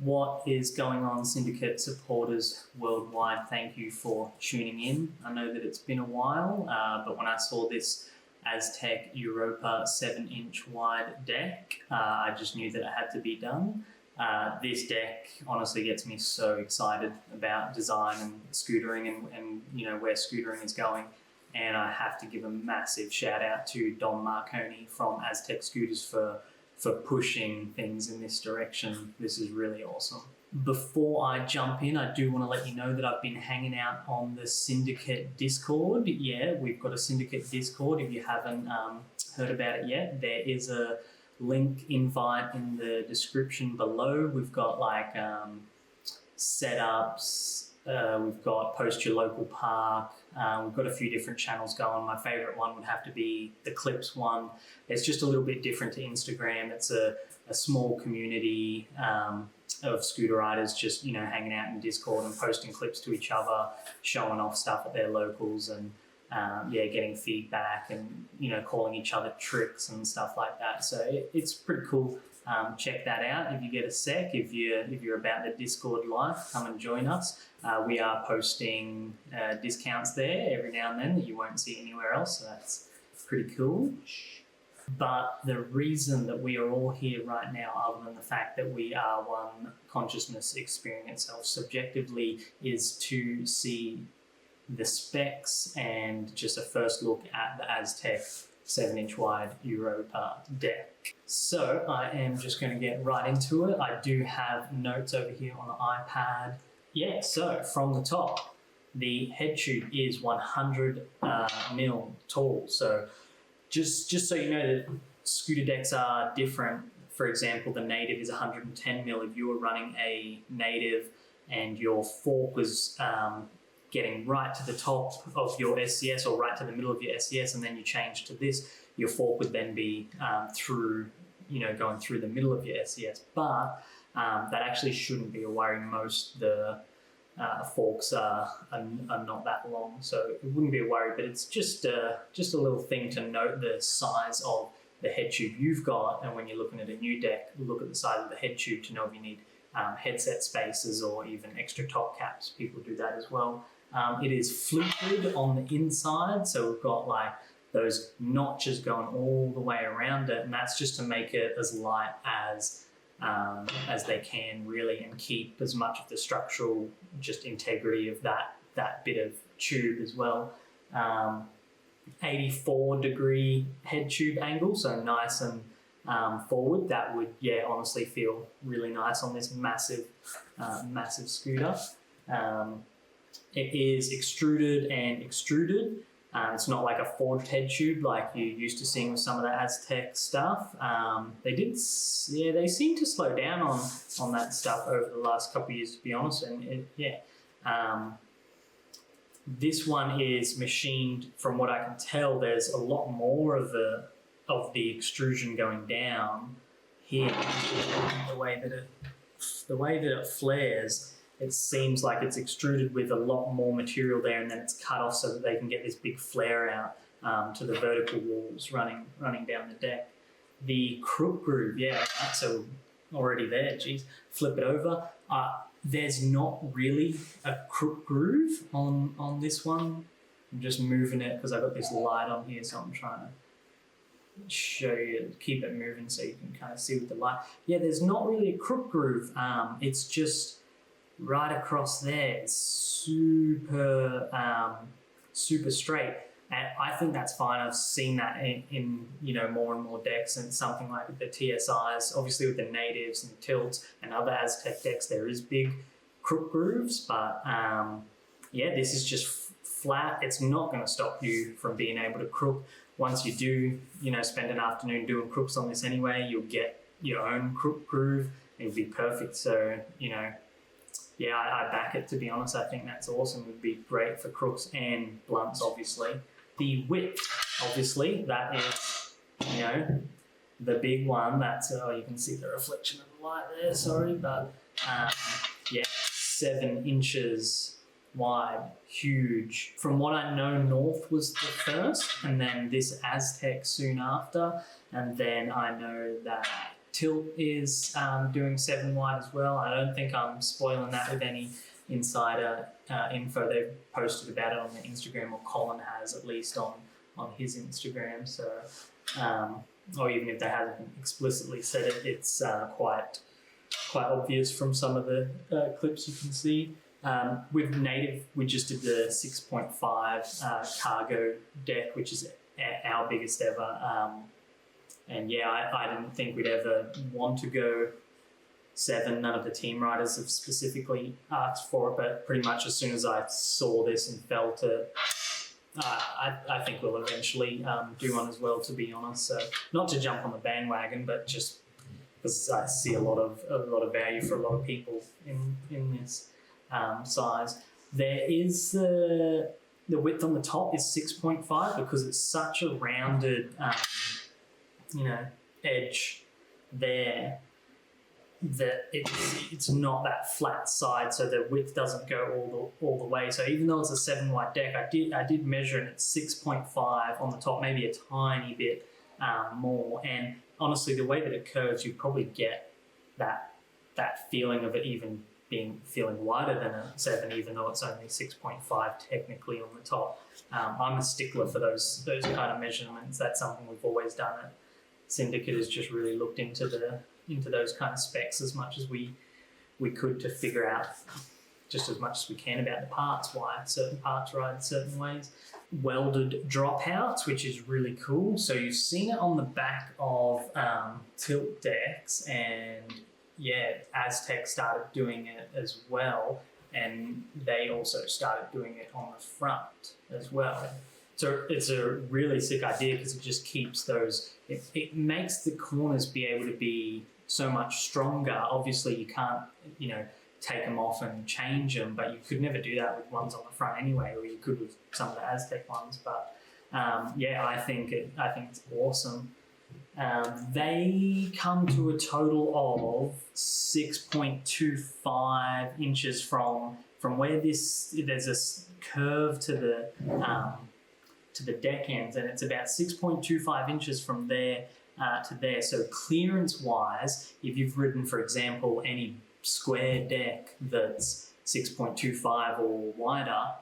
What is going on, Syndicate supporters worldwide? Thank you for tuning in. I know that it's been a while, but when I saw this Aztek Europa 7-inch wide deck, I just knew that it had to be done. This deck honestly gets me so excited about design and scootering and you know where scootering is going. And I have to give a massive shout out to Don Marconi from Aztek Scooters for pushing things in this direction. This is really awesome. Before I jump in, I do want to let you know that I've been hanging out on the Syndicate Discord. Yeah, we've got a Syndicate Discord. If you haven't heard about it yet, there is a link invite in the description below. We've got like setups, we've got post your local park, we've got a few different channels going. My favorite one would have to be the clips one. It's just a little bit different to Instagram. It's a small community of scooter riders just, you know, hanging out in Discord and posting clips to each other, showing off stuff at their locals and yeah, getting feedback and, you know, calling each other tricks and stuff like that. So it's pretty cool. Check that out if you get a sec. If you're about the Discord life, come and join us. We are posting discounts there every now and then that you won't see anywhere else, so that's pretty cool. But the reason that we are all here right now, other than the fact that we are one consciousness experiencing itself subjectively, is to see the specs and just a first look at the Aztek 7-inch wide Europa deck. So I am just going to get right into it. I do have notes over here on the iPad. Yeah, so from the top, the head tube is 100 mil tall. So just so you know that scooter decks are different. For example, the native is 110 mil. If you were running a native and your fork was getting right to the top of your SCS or right to the middle of your SCS, and then you change to this, your fork would then be through, you know, going through the middle of your SCS. But that actually shouldn't be a worry. Most the forks are not that long, so it wouldn't be a worry. But it's just a little thing to note the size of the head tube you've got, and when you're looking at a new deck, look at the size of the head tube to know if you need headset spaces or even extra top caps. People do that as well. It is fluted on the inside, so we've got like those notches going all the way around it, and that's just to make it as light as they can really, and keep as much of the structural just integrity of that bit of tube as well. 84-degree head tube angle, so nice and forward. That would, yeah, honestly feel really nice on this massive scooter. It is extruded and extruded. It's not like a forged head tube like you used to seeing with some of the Aztek stuff. They seem to slow down on that stuff over the last couple of years, to be honest. And this one is machined. From what I can tell, there's a lot more of the extrusion going down here. The way that it flares, it seems like it's extruded with a lot more material there, and then it's cut off so that they can get this big flare out to the vertical walls running down the deck. The crook groove, yeah, right, so already there, geez, flip it over. There's not really a crook groove on this one. I'm just moving it because I've got this light on here, so I'm trying to show you, keep it moving so you can kind of see with the light. Yeah, there's not really a crook groove. It's just right across there. It's super straight, and I think that's fine. I've seen that in you know more and more decks, and something like the TSIs, obviously with the natives and tilts and other Aztek decks, there is big crook grooves, but yeah, this is just flat. It's not going to stop you from being able to crook. Once you do, you know, spend an afternoon doing crooks on this anyway, you'll get your own crook groove. It'll be perfect. So, you know, yeah, I back it, to be honest. I think that's awesome. It would be great for crooks and blunts, obviously. The width, obviously, that is, you know, the big one. That's, oh, you can see the reflection of the light there, sorry, but yeah, 7 inches wide, huge. From what I know, North was the first, and then this Aztek soon after, and then I know that Tilt is doing 7 wide as well. I don't think I'm spoiling that with any insider info. They've posted about it on their Instagram, or Colin has at least on his Instagram. So, or even if they haven't explicitly said it, it's quite obvious from some of the clips you can see. With Native, we just did the 6.5 cargo deck, which is our biggest ever. And yeah, I didn't think we'd ever want to go 7. None of the team riders have specifically asked for it, but pretty much as soon as I saw this and felt it, I think we'll eventually do one as well, to be honest. So not to jump on the bandwagon, but just because I see a lot of value for a lot of people in this size. There is the width on the top is 6.5 because it's such a rounded edge there that it's not that flat side, so the width doesn't go all the way. So even though it's a 7 wide deck, I did measure it at 6.5 on the top, maybe a tiny bit more. And honestly, the way that it curves, you probably get that feeling of it even feeling wider than a 7, even though it's only 6.5 technically on the top. I'm a stickler for those kind of measurements. That's something we've always done at Syndicate, has just really looked into those kind of specs as much as we could to figure out just as much as we can about the parts, why certain parts ride certain ways. Welded dropouts, which is really cool. So you've seen it on the back of tilt decks, and yeah, Aztek started doing it as well, and they also started doing it on the front as well. So it's a really sick idea because it just keeps those, it makes the corners be able to be so much stronger. Obviously you can't, take them off and change them, but you could never do that with ones on the front anyway, or you could with some of the Aztek ones. But I think it's awesome. They come to a total of 6.25 inches from where there's a curve to the deck ends, and it's about 6.25 inches from there to there. So clearance wise, if you've ridden, for example, any square deck that's 6.25 or wider,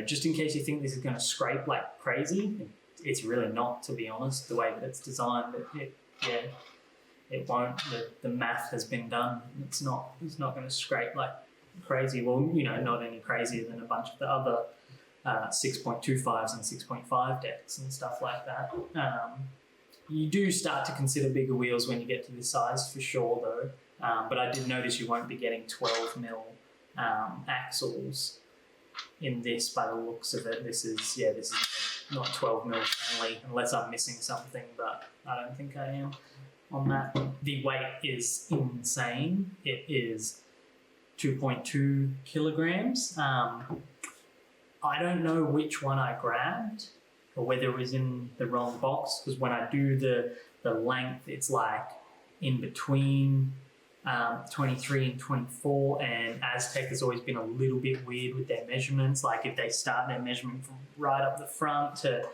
just in case you think this is going to scrape like crazy, it's really not, to be honest. The way that it's designed, it won't. The math has been done. It's not going to scrape like crazy. Well, not any crazier than a bunch of the other 6.25s and 6.5 decks and stuff like that. You do start to consider bigger wheels when you get to this size, for sure, though. But I did notice you won't be getting 12 mil axles in this by the looks of it. This is not 12 mil friendly, unless I'm missing something, but I don't think I am on that. The weight is insane. It is 2.2 kilograms. I don't know which one I grabbed or whether it was in the wrong box, because when I do the length, it's like in between 23 and 24, and Aztek has always been a little bit weird with their measurements. Like if they start their measurement from right up the front to,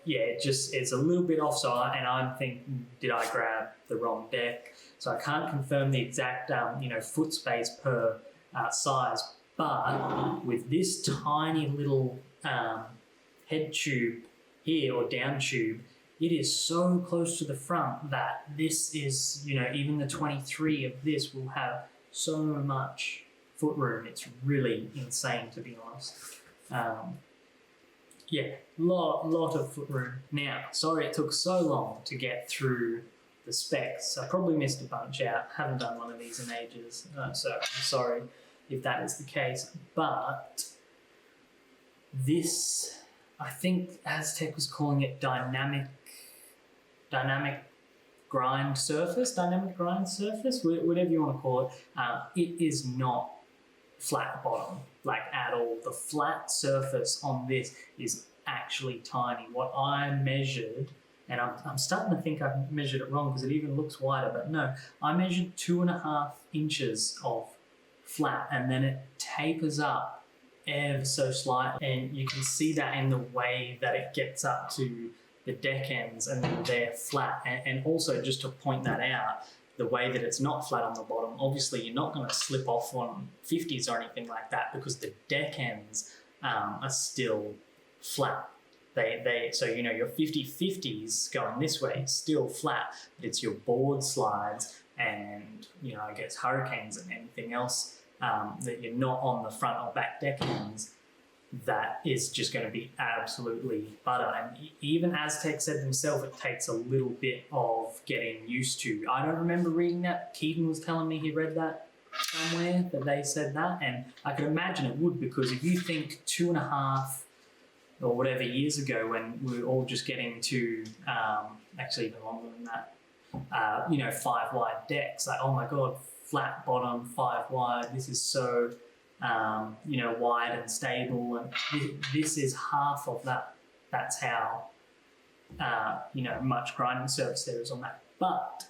it's a little bit off. So I'm thinking, did I grab the wrong deck? So I can't confirm the exact, foot space per size. But with this tiny little head tube here, or down tube, it is so close to the front that this is, even the 23 of this will have so much foot room. It's really insane, to be honest. Lot of foot room. Now, sorry it took so long to get through the specs. I probably missed a bunch out. Haven't done one of these in ages, so I'm sorry if that is the case. But this, I think Aztek was calling it dynamic grind surface, whatever you want to call it. It is not flat bottom, like at all. The flat surface on this is actually tiny. What I measured, and I'm starting to think I've measured it wrong because it even looks wider, but no, I measured 2.5 inches of flat, and then it tapers up ever so slightly, and you can see that in the way that it gets up to the deck ends and they're flat. And also, just to point that out, the way that it's not flat on the bottom, obviously you're not going to slip off on 50s or anything like that, because the deck ends are still flat. So your 50/50s going this way is still flat, but it's your board slides and I guess hurricanes and anything else that you're not on the front or back deck ends, that is just going to be absolutely butter. And even Aztek said themselves, it takes a little bit of getting used to. I don't remember reading that. Keaton was telling me he read that somewhere, that they said that, and I could imagine it would, because if you think 2.5 or whatever years ago, when we were all just getting to, actually even longer than that, 5 wide decks, like, oh my God, flat bottom, 5 wide, this is so wide and stable, and this is half of that. That's how much grinding surface there is on that. But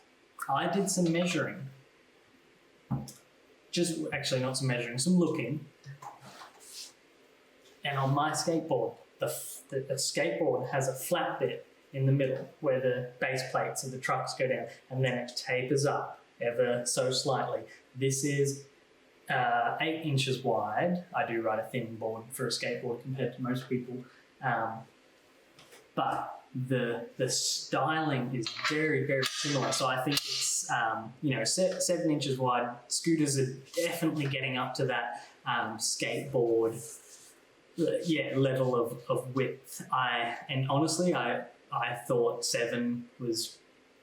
I did some measuring, some looking, and on my skateboard, the skateboard has a flat bit in the middle where the base plates of the trucks go down, and then it tapers up ever so slightly. This is 8 inches wide. I do ride a thin board for a skateboard compared to most people, but the styling is very, very similar. So I think it's 7 inches wide. Scooters are definitely getting up to that skateboard level of width. And honestly, I thought 7 was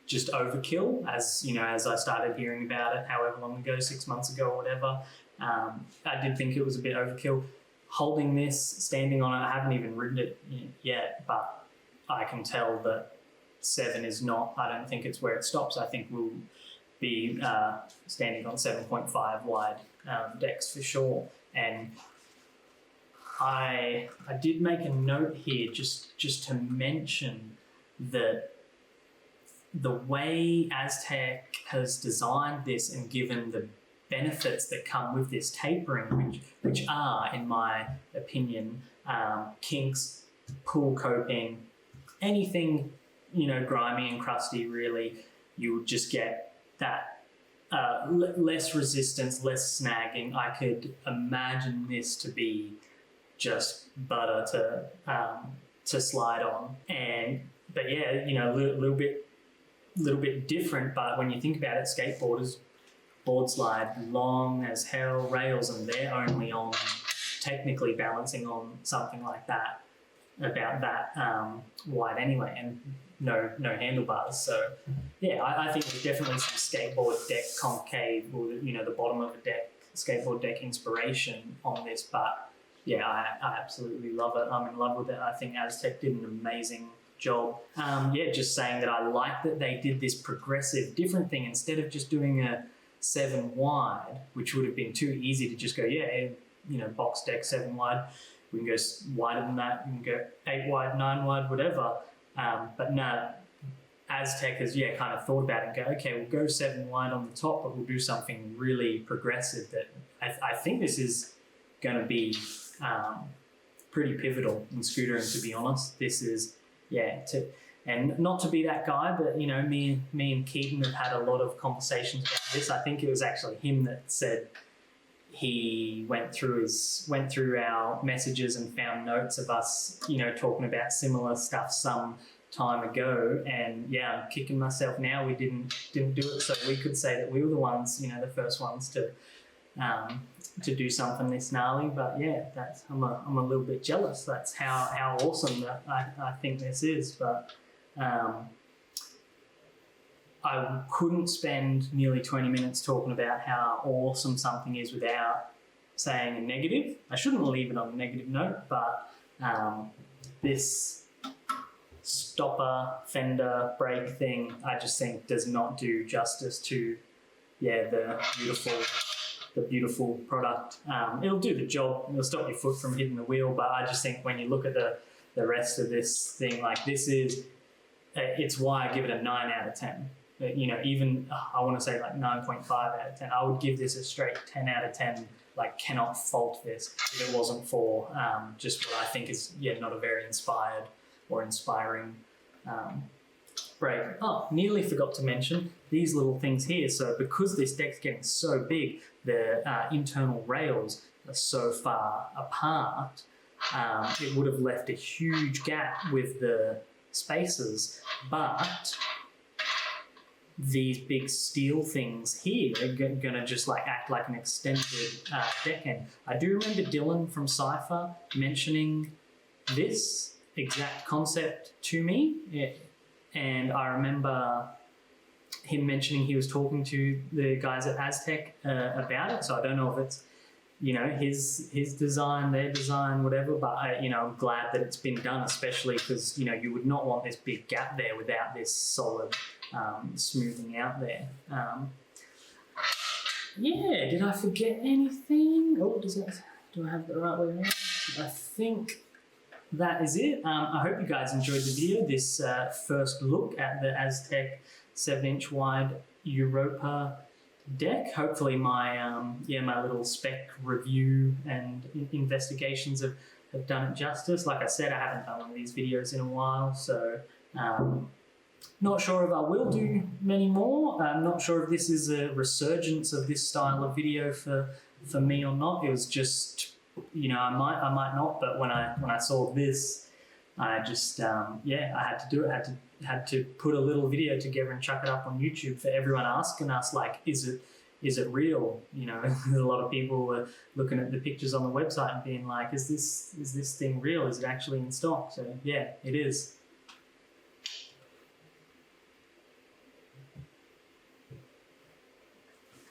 just overkill, as I started hearing about it however long ago, 6 months ago or whatever. I did think it was a bit overkill. Holding this, standing on it, I haven't even ridden it yet, but I can tell that 7 is not, I don't think it's where it stops. I think we'll be standing on 7.5 wide decks for sure. And I did make a note here just to mention that the way Aztek has designed this and given the benefits that come with this tapering, which are, in my opinion, kinks, pool coping, anything grimy and crusty, really, you would just get that less resistance, less snagging. I could imagine this to be just butter to slide on, but yeah, a little bit different. But when you think about it, skateboarders board slide long as hell rails, and they're only on technically balancing on something like that, about that wide anyway, and no handlebars. So yeah, I think there's definitely some skateboard deck concave, or the bottom of a deck, skateboard deck inspiration on this. But yeah, I absolutely love it. I'm in love with it. I think Aztek did an amazing job. Just saying that I like that they did this progressive, different thing. Instead of just doing a 7 wide, which would have been too easy to just go, box deck 7 wide. We can go wider than that. We can go 8 wide, 9 wide, whatever. But no, Aztek has kind of thought about it and go, okay, we'll go 7 wide on the top, but we'll do something really progressive. That I think this is going to be pretty pivotal in scootering, to be honest. This is, and not to be that guy, but me and Keaton have had a lot of conversations about this. I think it was actually him that said he went through our messages and found notes of us, talking about similar stuff some time ago. And yeah, I'm kicking myself now we didn't do it, so we could say that we were the ones, the first ones to do something this gnarly. But yeah, I'm a little bit jealous. That's how awesome that I think this is. But I couldn't spend nearly 20 minutes talking about how awesome something is without saying a negative. I shouldn't leave it on a negative note, but this stopper, fender, brake thing, I just think does not do justice to the beautiful product. It'll do the job. It'll stop your foot from hitting the wheel, but I just think when you look at the rest of this thing, like it's why I give it a 9 out of 10. Even I want to say like 9.5 out of 10. I would give this a straight 10 out of 10. Like, cannot fault this if it wasn't for just what I think is not a very inspired or inspiring break. Oh, nearly forgot to mention these little things here. So because this deck's getting so big, the internal rails are so far apart, it would have left a huge gap with the spaces, but these big steel things here are going to just like act like an extended deck end. I do remember Dylan from Cypher mentioning this exact concept to me, and I remember him mentioning he was talking to the guys at Aztek about it. So I don't know if it's, you know, his design, their design, whatever, but I'm glad that it's been done, especially because, you know, you would not want this big gap there without this solid smoothing out there. Yeah, did I forget anything? Oh, do I have the right way around? I think that is it. I hope you guys enjoyed the video, this first look at the Aztek 7-inch wide Europa deck. Hopefully my my little spec review and investigations have done it justice. Like I said, I haven't done one of these videos in a while, so not sure if I will do many more. I'm not sure if this is a resurgence of this style of video for me or not. It was just, you know, I might not, but when I saw this, I just I had to do it. Had to put a little video together and chuck it up on YouTube for everyone asking us, like, is it real? You know, a lot of people were looking at the pictures on the website and being like, is this thing real? Is it actually in stock? So yeah, it is.